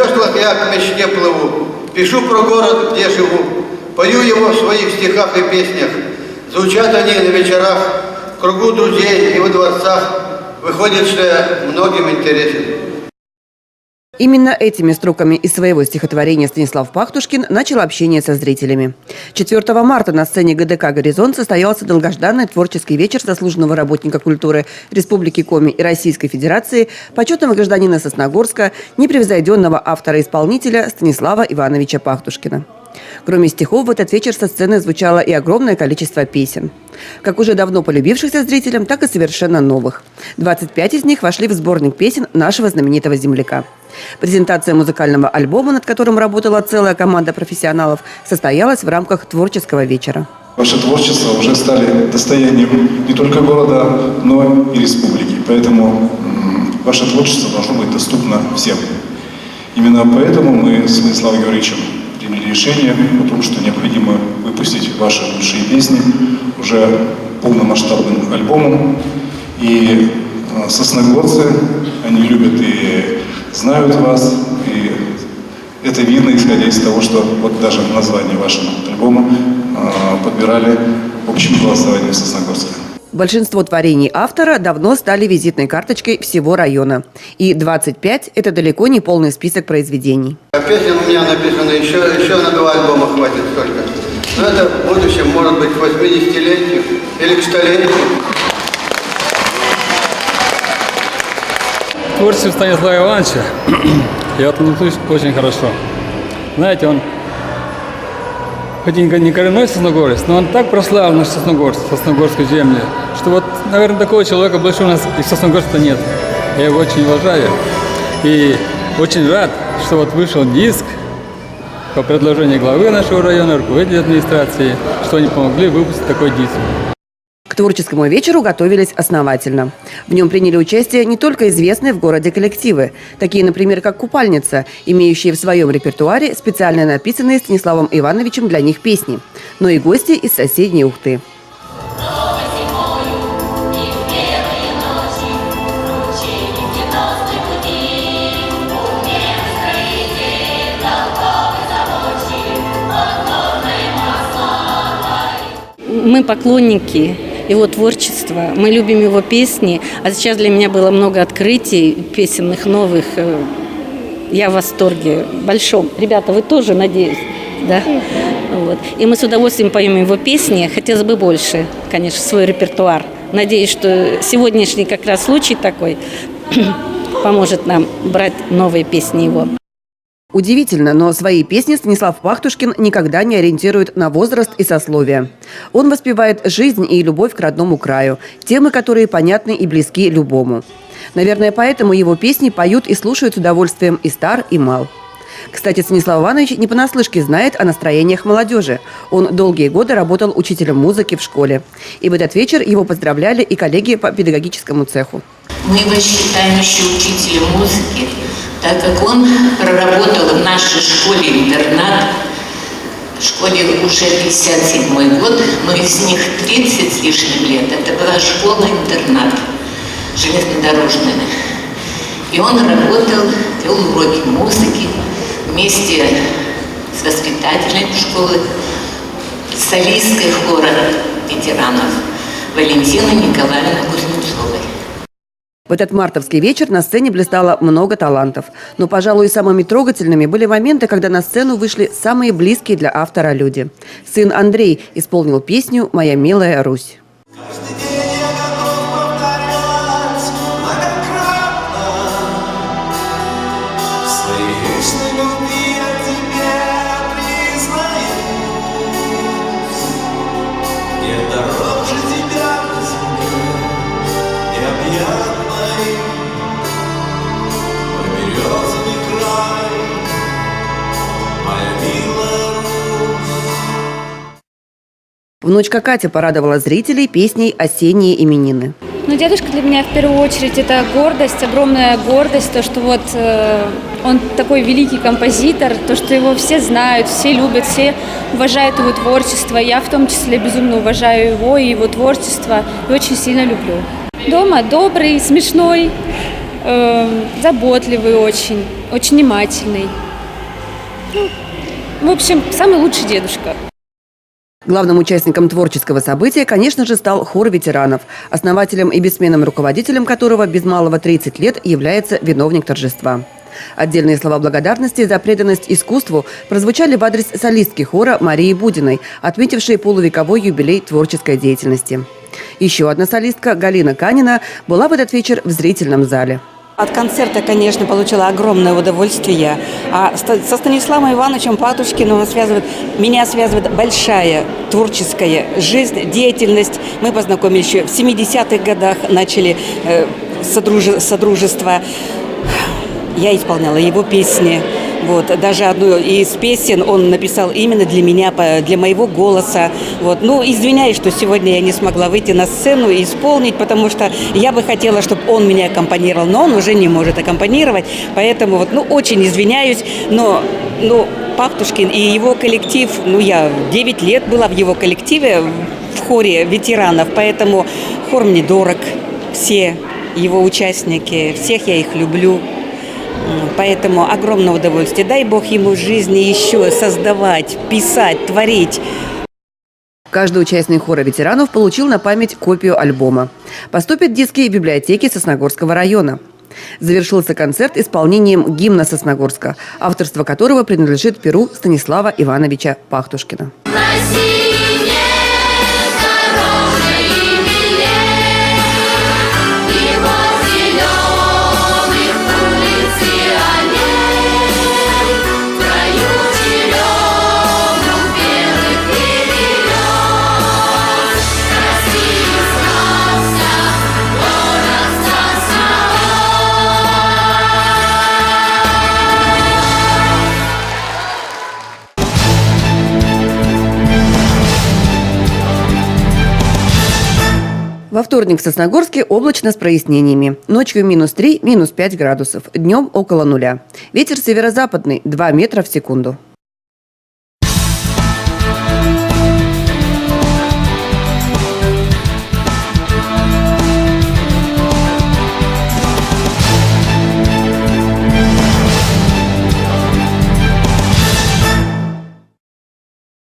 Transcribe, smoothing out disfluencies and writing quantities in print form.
веслах я к мечте плыву, пишу про город, где живу, пою его в своих стихах и песнях. Звучат они на вечерах, в кругу друзей и во дворцах. Выходит, что я многим интересен. Именно этими строками из своего стихотворения Станислав Пахтушкин начал общение со зрителями. 4 марта на сцене ГДК «Горизонт» состоялся долгожданный творческий вечер заслуженного работника культуры Республики Коми и Российской Федерации, почетного гражданина Сосногорска, непревзойденного автора-исполнителя Станислава Ивановича Пахтушкина. Кроме стихов, в этот вечер со сцены звучало и огромное количество песен. Как уже давно полюбившихся зрителям, так и совершенно новых. 25 из них вошли в сборник песен нашего знаменитого земляка. Презентация музыкального альбома, над которым работала целая команда профессионалов, состоялась в рамках творческого вечера. Ваше творчество уже стали достоянием не только города, но и республики. Поэтому ваше творчество должно быть доступно всем. Именно поэтому мы с Станиславом Георгиевичем приняли решение о том, что необходимо выпустить ваши лучшие песни уже полномасштабным альбомом. И сосногорцы, они любят и знают вас, и это видно, исходя из того, что вот даже название вашего альбома подбирали общим голосованием Сосногорска. Большинство творений автора давно стали визитной карточкой всего района. И 25 – это далеко не полный список произведений. Песен у меня написано еще на 2 альбома хватит только. Но это в будущем может быть к 80-летию или к 100-летию. Творчество Станислава Ивановича я отношусь очень хорошо. Знаете, он хоть и не коренной сосногорец, но он так прославил наш сосногорскую землю, что вот, наверное, такого человека больше у нас и в Сосногорске нет. Я его очень уважаю и очень рад, что вот вышел диск по предложению главы нашего района, руководителя администрации, что они помогли выпустить такой диск. К творческому вечеру готовились основательно. В нем приняли участие не только известные в городе коллективы, такие, например, как «Купальница», имеющие в своем репертуаре специально написанные Станиславом Ивановичем для них песни, но и гости из соседней Ухты. Мы поклонники его творчества, мы любим его песни, а сейчас для меня было много открытий песенных новых. Я в восторге большом. Ребята, вы тоже, надеюсь, да? Вот. И мы с удовольствием поем его песни. Хотелось бы больше, конечно, свой репертуар. Надеюсь, что сегодняшний как раз случай такой поможет нам брать новые песни его. Удивительно, но свои песни Станислав Пахтушкин никогда не ориентирует на возраст и сословие. Он воспевает жизнь и любовь к родному краю, темы, которые понятны и близки любому. Наверное, поэтому его песни поют и слушают с удовольствием и стар, и мал. Кстати, Станислав Иванович не понаслышке знает о настроениях молодежи. Он долгие годы работал учителем музыки в школе. И в этот вечер его поздравляли и коллеги по педагогическому цеху. Мы его считаем еще учителем музыки, так как он проработал в нашей школе-интернат. В школе уже 57-й год, но из них 30 с лишним лет. Это была школа-интернат железнодорожная. И он работал, вел уроки музыки вместе с воспитателем школы, с солисткой хора ветеранов Валентиной Николаевной Кузнецовой. В этот мартовский вечер на сцене блистало много талантов. Но, пожалуй, самыми трогательными были моменты, когда на сцену вышли самые близкие для автора люди. Сын Андрей исполнил песню «Моя милая Русь». Внучка Катя порадовала зрителей песней «Осенние именины». Ну, дедушка для меня в первую очередь это гордость, огромная гордость, то, что вот он такой великий композитор, то, что его все знают, все любят, все уважают его творчество. Я в том числе безумно уважаю его и его творчество и очень сильно люблю. Дома добрый, смешной, заботливый очень, очень внимательный. Ну, в общем, самый лучший дедушка. Главным участником творческого события, конечно же, стал хор ветеранов, основателем и бессменным руководителем которого без малого 30 лет является виновник торжества. Отдельные слова благодарности за преданность искусству прозвучали в адрес солистки хора Марии Будиной, отметившей полувековой юбилей творческой деятельности. Еще одна солистка, Галина Канина, была в этот вечер в зрительном зале. От концерта, конечно, получила огромное удовольствие. А со Станиславом Ивановичем Пахтушкиным меня связывает большая творческая жизнь, деятельность. Мы познакомились еще в 70-х годах, начали содружество. Я исполняла его песни. Вот. Даже одну из песен он написал именно для меня, для моего голоса. Вот. Ну, извиняюсь, что сегодня я не смогла выйти на сцену и исполнить, потому что я бы хотела, чтобы он меня аккомпанировал, но он уже не может аккомпанировать. Поэтому вот, очень извиняюсь, но Пахтушкин и его коллектив, я 9 лет была в его коллективе, в хоре ветеранов, поэтому хор мне дорог, все его участники, всех я их люблю. Поэтому огромное удовольствие. Дай Бог ему в жизни еще создавать, писать, творить. Каждый участник хора ветеранов получил на память копию альбома. Поступят диски в библиотеки Сосногорского района. Завершился концерт исполнением гимна Сосногорска, авторство которого принадлежит перу Станислава Ивановича Пахтушкина. Во вторник в Сосногорске облачно с прояснениями. Ночью -3, -5 градусов. Днем около нуля. Ветер северо-западный 2 метра в секунду.